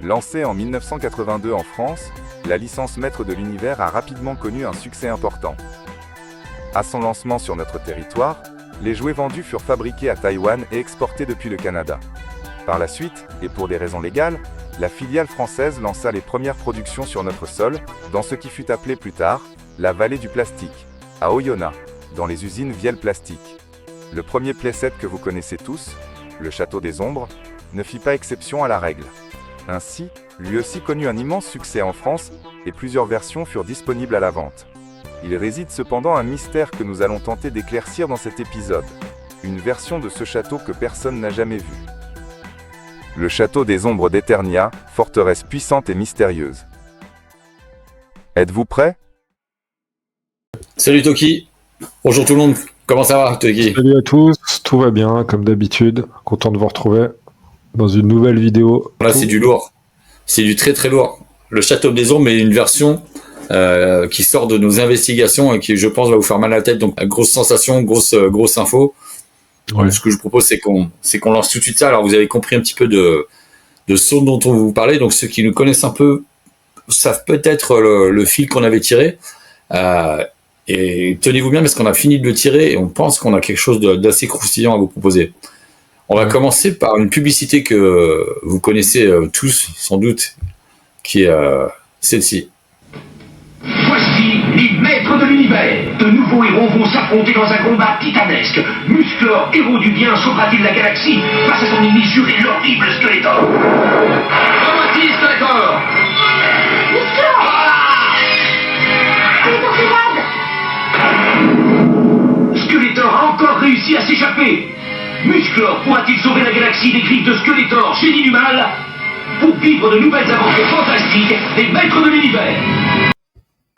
Lancée en 1982 en France, la licence Maître de l'Univers a rapidement connu un succès important. À son lancement sur notre territoire, les jouets vendus furent fabriqués à Taïwan et exportés depuis le Canada. Par la suite, et pour des raisons légales, la filiale française lança les premières productions sur notre sol, dans ce qui fut appelé plus tard la vallée du plastique, à Oyonnax, dans les usines Viel Plastique. Le premier playset que vous connaissez tous, le Château des Ombres, ne fit pas exception à la règle. Ainsi, lui aussi connut un immense succès en France, et plusieurs versions furent disponibles à la vente. Il réside cependant un mystère que nous allons tenter d'éclaircir dans cet épisode. Une version de ce château que personne n'a jamais vue. Le Château des Ombres d'Eternia, forteresse puissante et mystérieuse. Êtes-vous prêts ? Salut Toki, bonjour tout le monde, comment ça va Toki ? Salut à tous, tout va bien comme d'habitude, content de vous retrouver dans une nouvelle vidéo. Là c'est du lourd, c'est du très très lourd. Le Château des Ombres est une version qui sort de nos investigations et qui je pense va vous faire mal à la tête, donc grosse sensation, grosse info. Ouais. Ce que je propose c'est qu'on lance tout de suite ça. Alors vous avez compris un petit peu de ce dont on vous parlait, donc ceux qui nous connaissent un peu savent peut-être le fil qu'on avait tiré. Et tenez-vous bien parce qu'on a fini de le tirer et on pense qu'on a quelque chose d'assez croustillant à vous proposer. On va commencer par une publicité que vous connaissez tous sans doute, qui est celle-ci. Voici les maîtres de l'univers. De nouveaux héros vont s'affronter dans un combat titanesque. Musclor, héros du bien, sauvera-t-il la galaxie face à son ennemi juré, l'horrible Skeletor? Voici Skeletor. Musclor! Skeletor a encore réussi à s'échapper. Musclor pourra-t-il sauver la galaxie des griffes de Skeletor, génie du mal, pour vivre de nouvelles aventures fantastiques des maîtres de l'univers?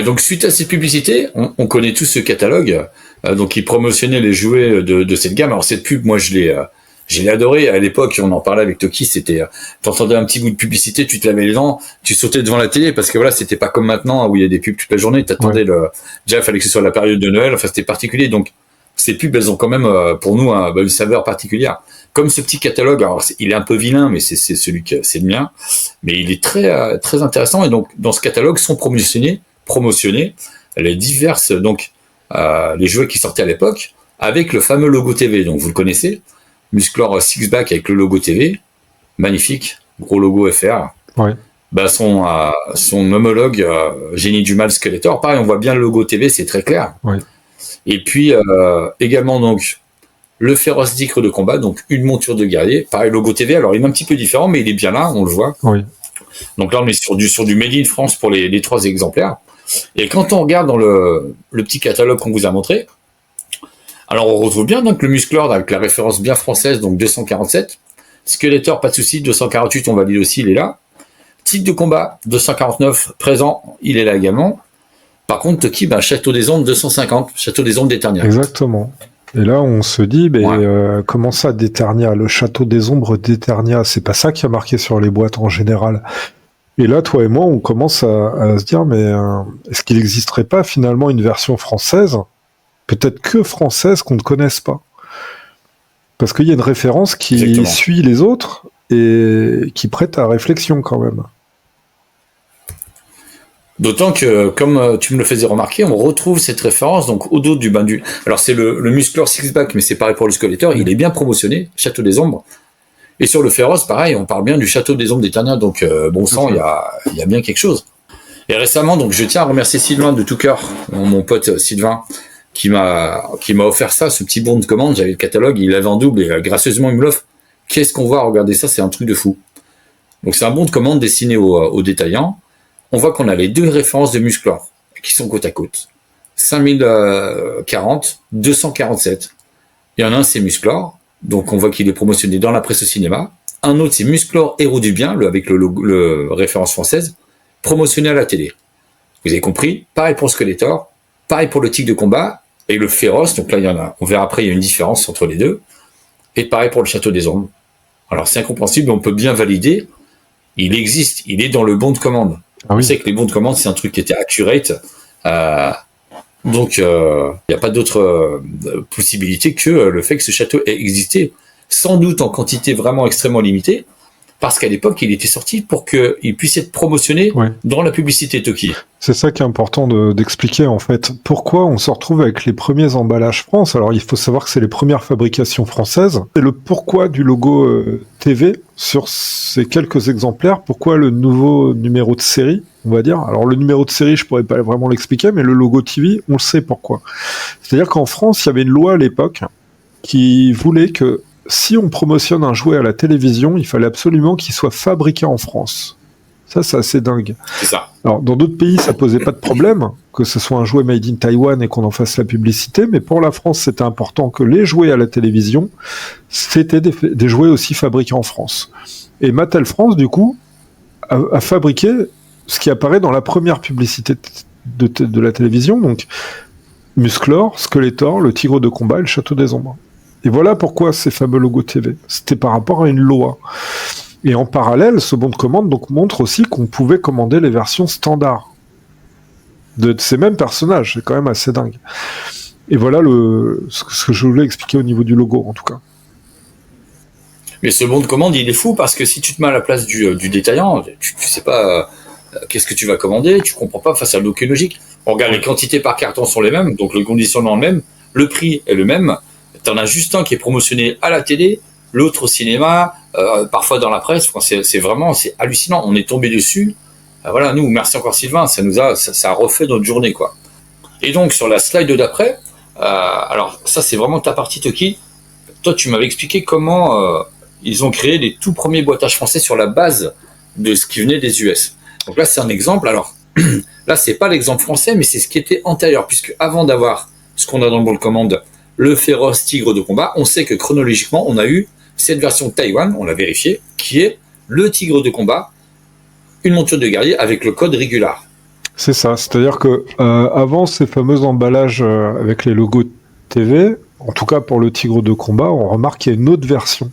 Donc suite à cette publicité, on connaît tous ce catalogue, donc qui promotionnait les jouets de cette gamme. Alors cette pub, moi je l'ai adoré. À l'époque, on en parlait avec Toki, c'était, t'entendais un petit bout de publicité, tu te lavais les dents, tu sautais devant la télé, parce que voilà, c'était pas comme maintenant, où il y a des pubs toute la journée, t'attendais déjà, il fallait que ce soit la période de Noël, enfin c'était particulier, donc ces pubs, elles ont quand même, pour nous, une saveur particulière. Comme ce petit catalogue, alors il est un peu vilain, mais c'est le mien, mais il est très, très intéressant, et donc, dans ce catalogue sont promotionnés les diverses, donc, les jouets qui sortaient à l'époque, avec le fameux logo TV, donc vous le connaissez, Musclor Sixpack avec le logo TV, magnifique, gros logo FR. Ouais. Son homologue Génie du Mal Skeletor, pareil, on voit bien le logo TV, c'est très clair. Ouais. Et puis également donc le féroce Dicre de combat, donc une monture de guerrier, pareil logo TV. Alors il est un petit peu différent, mais il est bien là, on le voit. Oui. Donc là on est sur du Made in France pour les 3 exemplaires. Et quand on regarde dans le petit catalogue qu'on vous a montré, alors on retrouve bien donc le Musclor avec la référence bien française, donc 247. Skeletor, pas de souci, 248, on valide aussi, il est là. Type de combat, 249, présent, il est là également. Par contre, Toki, Château des Ombres, 250, Château des Ombres d'Eternia. Exactement. Et là, on se dit, comment ça, d'Eternia? Le Château des Ombres d'Eternia, c'est pas ça qui a marqué sur les boîtes en général. Et là, toi et moi, on commence à se dire, mais est-ce qu'il n'existerait pas finalement une version française, peut-être que française, qu'on ne connaisse pas? Parce qu'il y a une référence qui Exactement. suit les autres et qui prête à réflexion quand même. D'autant que, comme tu me le faisais remarquer, on retrouve cette référence donc au dos du Alors c'est le Musclor Sixpack, mais c'est pareil pour le Skeletor, il est bien promotionné, Château des Ombres. Et sur le féroce, pareil, on parle bien du Château des Ombres d'Eternia, donc bon sang, il y a bien quelque chose. Et récemment, donc je tiens à remercier Sylvain de tout cœur, mon pote Sylvain, qui m'a offert ça, ce petit bon de commande. J'avais le catalogue, il l'avait en double et gracieusement il me l'offre. Qu'est-ce qu'on voit? Regardez ça, c'est un truc de fou. Donc c'est un bon de commande destiné aux détaillants. On voit qu'on a les 2 références de Musclor qui sont côte à côte. 5040, 247. Il y en a un, c'est Musclor. Donc on voit qu'il est promotionné dans la presse au cinéma. Un autre, c'est Musclor Héros du Bien, avec le référence française, promotionné à la télé. Vous avez compris? Pareil pour Skeletor, pareil pour le tigre de combat et le féroce. Donc là, il y en a. On verra après, il y a une différence entre les deux. Et pareil pour le Château des Ombres. Alors c'est incompréhensible, mais on peut bien valider. Il existe, il est dans le bon de commande. Ah oui. On sait que les bons de commande, c'est un truc qui était accurate. Donc, il n'y a pas d'autre possibilité que le fait que ce château ait existé, sans doute en quantité vraiment extrêmement limitée, parce qu'à l'époque, il était sorti pour qu'il puisse être promotionné dans la publicité Toki. C'est ça qui est important d'expliquer, en fait. Pourquoi on se retrouve avec les premiers emballages France? Alors, il faut savoir que c'est les premières fabrications françaises. Et le pourquoi du logo TV sur ces quelques exemplaires. Pourquoi le nouveau numéro de série, on va dire. Alors, le numéro de série, je pourrais pas vraiment l'expliquer, mais le logo TV, on le sait pourquoi. C'est-à-dire qu'en France, il y avait une loi à l'époque qui voulait que si on promotionne un jouet à la télévision, il fallait absolument qu'il soit fabriqué en France. Ça, c'est assez dingue. C'est ça. Alors, dans d'autres pays, ça posait pas de problème, que ce soit un jouet made in Taiwan et qu'on en fasse la publicité, mais pour la France, c'était important que les jouets à la télévision, c'était des jouets aussi fabriqués en France. Et Mattel France, du coup, a fabriqué ce qui apparaît dans la première publicité de la télévision, donc Musclor, Skeletor, le tigre de combat et le château des ombres. Et voilà pourquoi ces fameux logos TV. C'était par rapport à une loi. Et en parallèle, ce bon de commande donc montre aussi qu'on pouvait commander les versions standards de ces mêmes personnages. C'est quand même assez dingue. Et voilà ce que je voulais expliquer au niveau du logo, en tout cas. Mais ce bon de commande, il est fou parce que si tu te mets à la place du détaillant, tu sais pas qu'est-ce que tu vas commander, tu comprends pas, ça n'a aucune logique. On regarde les quantités par carton sont les mêmes, donc le conditionnement est le même, le prix est le même. T'en as juste un qui est promotionné à la télé, l'autre au cinéma, parfois dans la presse. C'est vraiment hallucinant. On est tombé dessus. Voilà, nous, merci encore Sylvain, ça a refait notre journée, quoi. Et donc sur la slide d'après, alors ça c'est vraiment ta partie Toki. Toi, tu m'avais expliqué comment ils ont créé les tout premiers boîtages français sur la base de ce qui venait des US. Donc là, c'est un exemple. Alors là, c'est pas l'exemple français, mais c'est ce qui était antérieur, puisque avant d'avoir ce qu'on a dans le bon de commande, le féroce tigre de combat, on sait que chronologiquement, on a eu cette version Taïwan, on l'a vérifié, qui est le tigre de combat, une monture de guerrier avec le code régular. C'est ça, c'est-à-dire que avant ces fameux emballages avec les logos TV, en tout cas pour le tigre de combat, on remarque qu'il y a une autre version.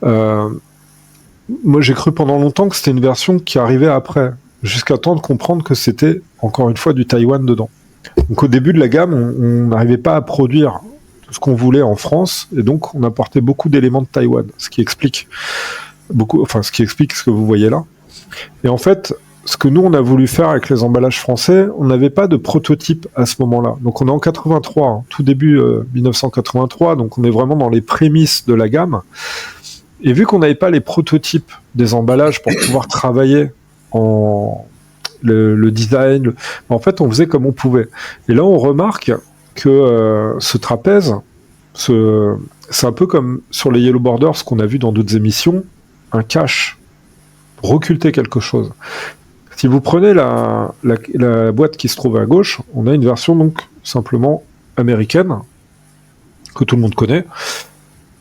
Moi, j'ai cru pendant longtemps que c'était une version qui arrivait après, jusqu'à temps de comprendre que c'était, encore une fois, du Taïwan dedans. Donc au début de la gamme, on n'arrivait pas à produire tout ce qu'on voulait en France, et donc on apportait beaucoup d'éléments de Taïwan, ce qui explique ce que vous voyez là. Et en fait, ce que nous on a voulu faire avec les emballages français, on n'avait pas de prototype à ce moment-là. Donc on est en 83, tout début 1983, donc on est vraiment dans les prémices de la gamme. Et vu qu'on n'avait pas les prototypes des emballages pour pouvoir travailler le design, en fait on faisait comme on pouvait. Et là on remarque que ce trapèze, c'est un peu comme sur les Yellow Borders qu'on a vu dans d'autres émissions, un cache pour occulter quelque chose. Si vous prenez la boîte qui se trouve à gauche, on a une version donc simplement américaine que tout le monde connaît.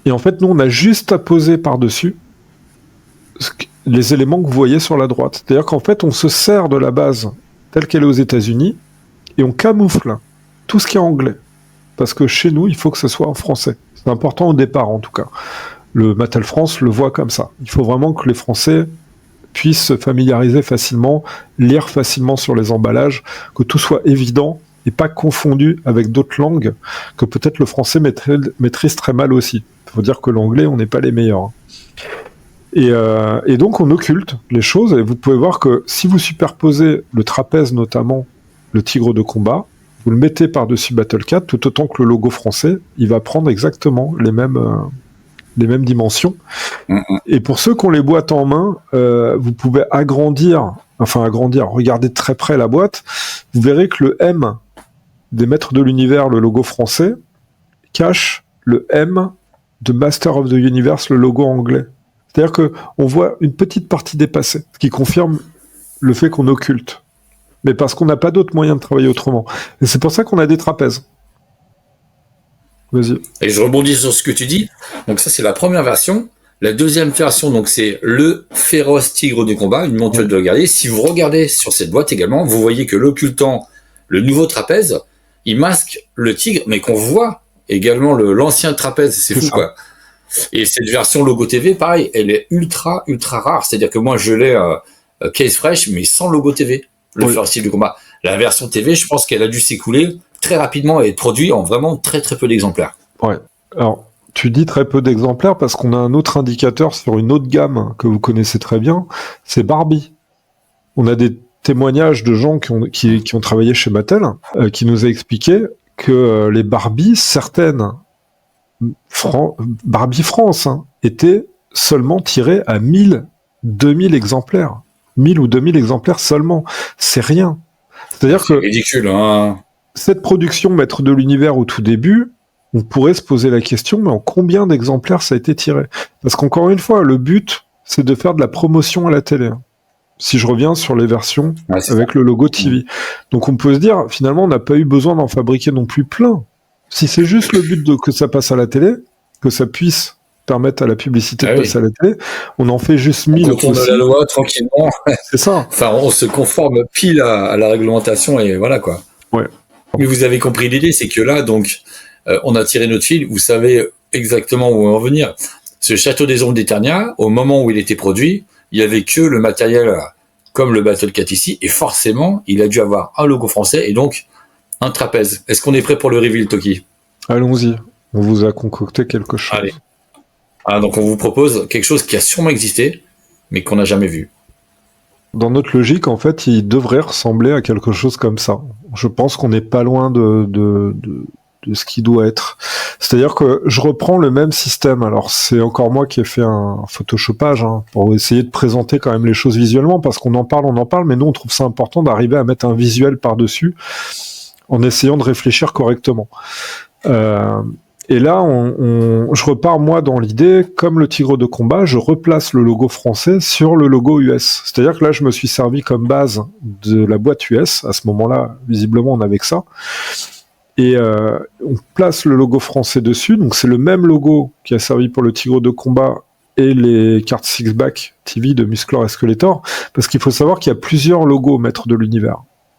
Et en fait, nous, on a juste à poser par-dessus les éléments que vous voyez sur la droite. C'est-à-dire qu'en fait, on se sert de la base telle qu'elle est aux États-Unis et on camoufle tout ce qui est anglais. Parce que chez nous, il faut que ce soit en français. C'est important au départ, en tout cas. Le Mattel France le voit comme ça. Il faut vraiment que les Français puissent se familiariser facilement, lire facilement sur les emballages, que tout soit évident et pas confondu avec d'autres langues que peut-être le français maîtrise très mal aussi. Il faut dire que l'anglais, on n'est pas les meilleurs. Et donc, on occulte les choses, et vous pouvez voir que si vous superposez le trapèze, notamment le tigre de combat, vous le mettez par-dessus Battle Cat, tout autant que le logo français, il va prendre exactement les mêmes dimensions. Et pour ceux qui ont les boîtes en main, vous pouvez agrandir, regardez de très près la boîte, vous verrez que le M des Maîtres de l'Univers, le logo français, cache le M de Master of the Universe, le logo anglais. C'est-à-dire qu'on voit une petite partie dépassée, ce qui confirme le fait qu'on occulte. Mais parce qu'on n'a pas d'autre moyen de travailler autrement. Et c'est pour ça qu'on a des trapèzes. Vas-y. Et je rebondis sur ce que tu dis. Donc ça, c'est la première version. La deuxième version, donc c'est le féroce tigre de combat, une monture de guerrier. Si vous regardez sur cette boîte également, vous voyez que l'occultant, le nouveau trapèze, il masque le tigre, mais qu'on voit également l'ancien trapèze. C'est fou, ça. Quoi. Et cette version logo TV, pareil, elle est ultra, ultra rare. C'est-à-dire que moi, je l'ai case fresh, mais sans logo TV, le féroce tigre de combat. La version TV, je pense qu'elle a dû s'écouler très rapidement et être produite en vraiment très, très peu d'exemplaires. Ouais. Alors, tu dis très peu d'exemplaires parce qu'on a un autre indicateur sur une autre gamme que vous connaissez très bien, c'est Barbie. On a des témoignages de gens qui ont travaillé chez Mattel, qui nous a expliqué que les Barbie, certaines Barbie France, étaient seulement tirées à 1000, 2000 exemplaires. 1000 ou 2000 exemplaires seulement. C'est rien. C'est-à-dire que... C'est ridicule, hein. Cette production Maître de l'Univers au tout début, on pourrait se poser la question, mais en combien d'exemplaires ça a été tiré? Parce qu'encore une fois, le but, c'est de faire de la promotion à la télé. Si je reviens sur les versions avec le logo TV. Donc on peut se dire, finalement, on n'a pas eu besoin d'en fabriquer non plus plein. Si c'est juste le but que ça passe à la télé, que ça puisse permettre à la publicité de passer à la télé, on en fait juste 1000. On tourne la loi tranquillement. C'est ça. Enfin, on se conforme pile à la réglementation et voilà quoi. Ouais. Mais vous avez compris l'idée, c'est que là, donc, on a tiré notre fil, vous savez exactement où on va en venir. Ce Château des Ombres d'Eternia, au moment où il était produit, il n'y avait que le matériel comme le Battle Cat ici, et forcément, il a dû avoir un logo français et donc un trapèze. Est-ce qu'on est prêt pour le reveal, Toki? Allons-y, on vous a concocté quelque chose. Allez. Donc on vous propose quelque chose qui a sûrement existé, mais qu'on n'a jamais vu. Dans notre logique, en fait, il devrait ressembler à quelque chose comme ça. Je pense qu'on n'est pas loin de ce qui doit être. C'est-à-dire que je reprends le même système. Alors, c'est encore moi qui ai fait un photoshopage pour essayer de présenter quand même les choses visuellement, parce qu'on en parle, mais nous, on trouve ça important d'arriver à mettre un visuel par-dessus en essayant de réfléchir correctement. Et là, je repars, moi, dans l'idée, comme le tigre de combat, je replace le logo français sur le logo US. C'est-à-dire que là, je me suis servi comme base de la boîte US. À ce moment-là, visiblement, on n'avait que ça. Et on place le logo français dessus. Donc, c'est le même logo qui a servi pour le tigre de combat et les cartes Six-Back TV de Musclor et Skeletor. Parce qu'il faut savoir qu'il y a plusieurs logos Maître de l'Univers.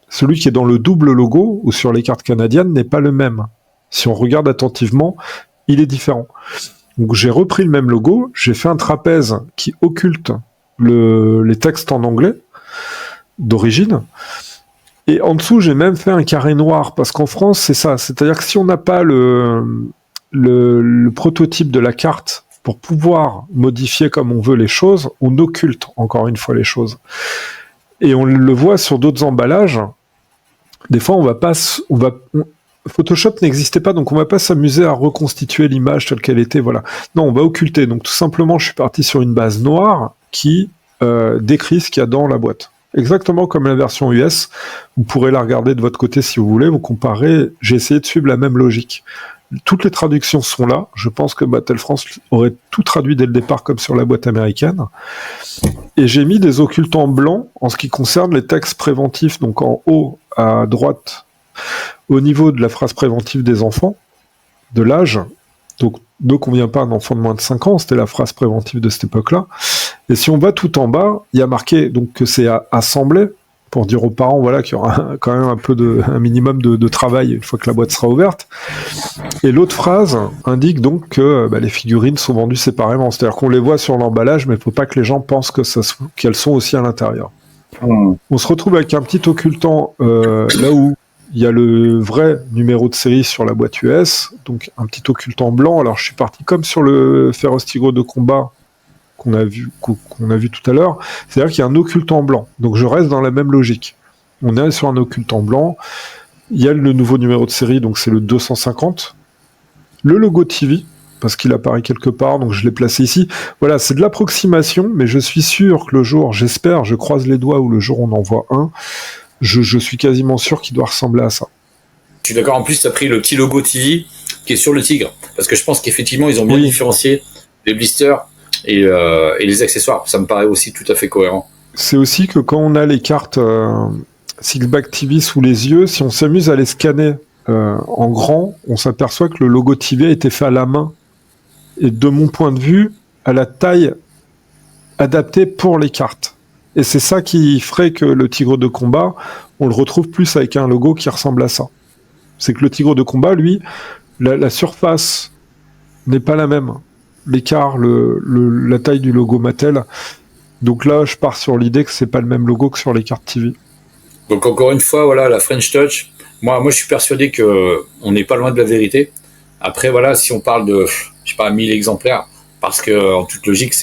Celui qui est dans le double logo, ou sur les cartes canadiennes, n'est pas le même. Si on regarde attentivement, il est différent. Donc j'ai repris le même logo, j'ai fait un trapèze qui occulte les textes en anglais d'origine, et en dessous j'ai même fait un carré noir, parce qu'en France c'est ça, c'est-à-dire que si on n'a pas le prototype de la carte pour pouvoir modifier comme on veut les choses, on occulte encore une fois les choses. Et on le voit sur d'autres emballages, des fois Photoshop n'existait pas, donc on va pas s'amuser à reconstituer l'image telle qu'elle était, voilà. Non, on va occulter. Donc tout simplement, je suis parti sur une base noire qui décrit ce qu'il y a dans la boîte. Exactement comme la version US. Vous pourrez la regarder de votre côté si vous voulez, vous comparez. J'ai essayé de suivre la même logique. Toutes les traductions sont là. Je pense que Battle France aurait tout traduit dès le départ comme sur la boîte américaine. Et j'ai mis des occultants blancs en ce qui concerne les textes préventifs, donc en haut à droite, au niveau de la phrase préventive des enfants, de l'âge, donc ne convient pas à un enfant de moins de 5 ans, c'était la phrase préventive de cette époque-là. Et si on va tout en bas, il y a marqué donc que c'est à assembler, pour dire aux parents voilà, qu'il y aura quand même un minimum de travail une fois que la boîte sera ouverte. Et l'autre phrase indique donc que les figurines sont vendues séparément, c'est-à-dire qu'on les voit sur l'emballage, mais il ne faut pas que les gens pensent qu'elles sont aussi à l'intérieur. On se retrouve avec un petit occultant là où il y a le vrai numéro de série sur la boîte US, donc un petit occultant blanc. Alors je suis parti comme sur le Féroce Tigre de combat qu'on a vu tout à l'heure, c'est-à-dire qu'il y a un occultant blanc. Donc je reste dans la même logique. On est sur un occultant blanc, il y a le nouveau numéro de série, donc c'est le 250. Le logo TV, parce qu'il apparaît quelque part, donc je l'ai placé ici. Voilà, c'est de l'approximation, mais je suis sûr que le jour, j'espère, je croise les doigts, où le jour on en voit un, je suis quasiment sûr qu'il doit ressembler à ça. Je suis d'accord, en plus tu as pris le petit logo TV qui est sur le tigre, parce que je pense qu'effectivement ils ont bien différencié les blisters et les accessoires, ça me paraît aussi tout à fait cohérent. C'est aussi que quand on a les cartes Six-Back TV sous les yeux, si on s'amuse à les scanner en grand, on s'aperçoit que le logo TV a été fait à la main, et de mon point de vue, à la taille adaptée pour les cartes. Et c'est ça qui ferait que le tigre de combat, on le retrouve plus avec un logo qui ressemble à ça. C'est que le tigre de combat, lui, la surface n'est pas la même. L'écart, la taille du logo Mattel. Donc là, je pars sur l'idée que c'est pas le même logo que sur les cartes TV. Donc encore une fois, voilà, la French Touch. Moi, je suis persuadé que on n'est pas loin de la vérité. Après, voilà, si on parle de, je sais pas, 1000 exemplaires, parce que en toute logique,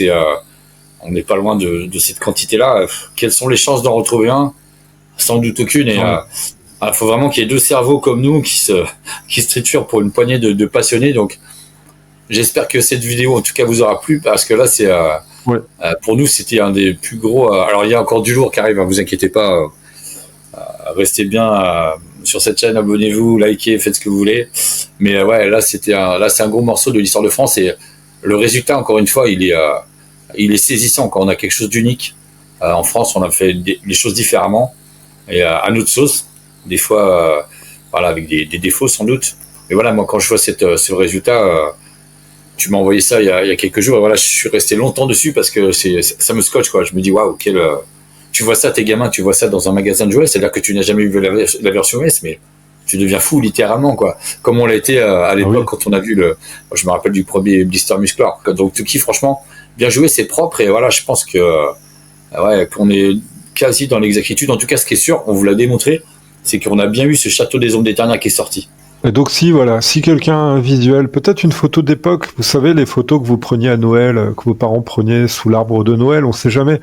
on n'est pas loin de cette quantité-là. Quelles sont les chances d'en retrouver un? Sans doute aucune. Et il faut vraiment qu'il y ait deux cerveaux comme nous qui se triturent pour une poignée de passionnés. Donc, j'espère que cette vidéo, en tout cas, vous aura plu, parce que là, pour nous, c'était un des plus gros. Alors, il y a encore du lourd qui arrive. Hein, vous inquiétez pas. Restez bien sur cette chaîne, abonnez-vous, likez, faites ce que vous voulez. Mais ouais, là c'est un gros morceau de l'histoire de France et le résultat, encore une fois, il est saisissant. Quand on a quelque chose d'unique en France, on a fait les choses différemment et à notre sauce. Des fois, voilà, avec des défauts sans doute. Mais voilà, moi quand je vois ce résultat, tu m'as envoyé ça il y a quelques jours et voilà, je suis resté longtemps dessus parce que ça me scotche quoi. Je me dis waouh, tu vois ça, tes gamins, tu vois ça dans un magasin de jouets, c'est-à-dire que tu n'as jamais vu la version US, mais tu deviens fou littéralement, quoi. Comme on l'a été à l'époque quand on a vu je me rappelle du premier Blister Musclor. Donc Tuki, franchement, bien joué, c'est propre et voilà, je pense que qu'on est quasi dans l'exactitude. En tout cas, ce qui est sûr, on vous l'a démontré, c'est qu'on a bien eu ce Château des Ombres d'Eternia qui est sorti. Et donc si quelqu'un a un visuel, peut-être une photo d'époque, vous savez les photos que vous preniez à Noël, que vos parents prenaient sous l'arbre de Noël, on sait jamais.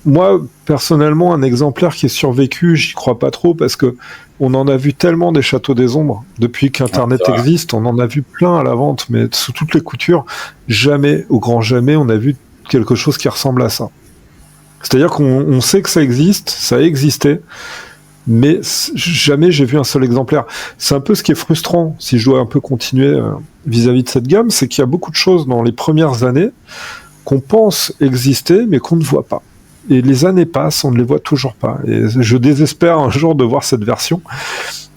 Moi, personnellement, un exemplaire qui est survécu, j'y crois pas trop parce que on en a vu tellement des Châteaux des Ombres depuis qu'Internet existe, on en a vu plein à la vente, mais sous toutes les coutures, jamais, au grand jamais, on a vu quelque chose qui ressemble à ça. C'est-à-dire qu'on sait que ça existe, ça a existé, mais jamais j'ai vu un seul exemplaire. C'est un peu ce qui est frustrant, si je dois un peu continuer vis-à-vis de cette gamme, c'est qu'il y a beaucoup de choses dans les premières années qu'on pense exister, mais qu'on ne voit pas. Et les années passent, on ne les voit toujours pas. Et je désespère un jour de voir cette version.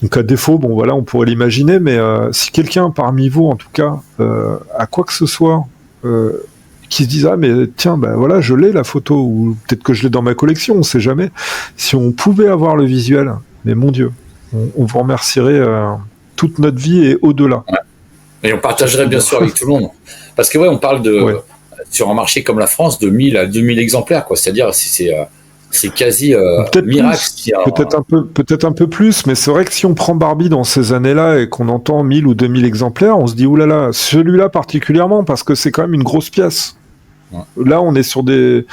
Donc à défaut, bon voilà, on pourrait l'imaginer, mais si quelqu'un parmi vous, en tout cas, a quoi que ce soit, qui se dise ah mais tiens, ben voilà, je l'ai la photo, ou peut-être que je l'ai dans ma collection, on sait jamais. Si on pouvait avoir le visuel, mais mon Dieu, on vous remercierait toute notre vie et au-delà. Ouais. Et on partagerait bien sûr avec tout le monde, parce que on parle sur un marché comme la France, de 1000 à 2000 exemplaires, quoi. C'est-à-dire, c'est quasi miracle. Peut-être un peu plus, mais c'est vrai que si on prend Barbie dans ces années-là et qu'on entend 1000 ou 2000 exemplaires, on se dit oulala, celui-là particulièrement, parce que c'est quand même une grosse pièce. Ouais. Là, on est sur des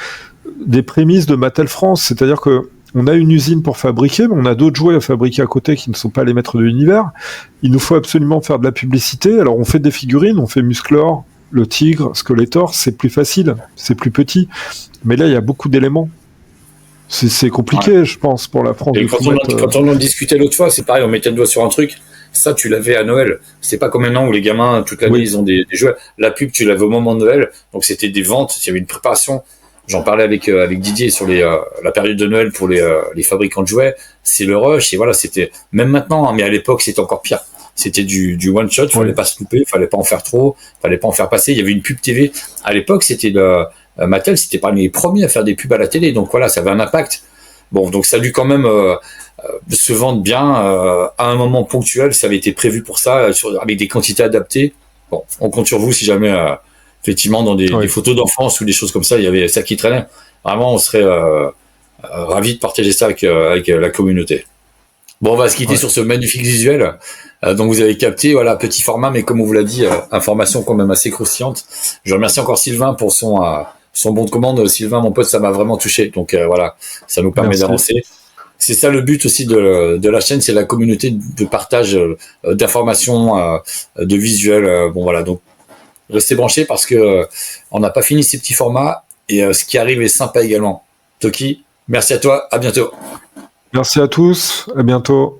prémices de Mattel France, c'est-à-dire que on a une usine pour fabriquer, mais on a d'autres jouets à fabriquer à côté qui ne sont pas les maîtres de l'univers. Il nous faut absolument faire de la publicité. Alors, on fait des figurines, on fait Musclor, le tigre, Skeletor, c'est plus facile, c'est plus petit. Mais là, il y a beaucoup d'éléments. C'est compliqué, je pense, pour la France. Et quand on en discutait l'autre fois, c'est pareil, on mettait le doigt sur un truc. Ça, tu l'avais à Noël. C'est pas comme maintenant où les gamins, toute l'année, ils ont des jouets. La pub, tu l'avais au moment de Noël. Donc, c'était des ventes, il y avait une préparation. J'en parlais avec Didier sur la période de Noël pour les fabricants de jouets. C'est le rush. Et voilà, c'était, même maintenant, hein, mais à l'époque, c'était encore pire. C'était du one shot, fallait pas se louper, fallait pas en faire trop, fallait pas en faire passer. Il y avait une pub TV. À l'époque, c'était Mattel, c'était parmi les premiers à faire des pubs à la télé. Donc voilà, ça avait un impact. Bon, donc ça a dû quand même se vendre bien à un moment ponctuel. Ça avait été prévu pour ça, avec des quantités adaptées. Bon, on compte sur vous si jamais, effectivement, dans des photos d'enfance ou des choses comme ça, il y avait ça qui traînait. Vraiment, on serait ravis de partager ça avec la communauté. Bon, on va se quitter sur ce magnifique visuel. Donc vous avez capté, voilà, petit format, mais comme on vous l'a dit, information quand même assez croustillante. Je remercie encore Sylvain pour son bon de commande. Sylvain, mon pote, ça m'a vraiment touché. Donc voilà, ça nous permet d'avancer. C'est ça le but aussi de la chaîne, c'est la communauté de partage d'informations, de visuels. Bon voilà, donc restez branchés parce que on n'a pas fini ces petits formats et ce qui arrive est sympa également. Toki, merci à toi, à bientôt. Merci à tous, à bientôt.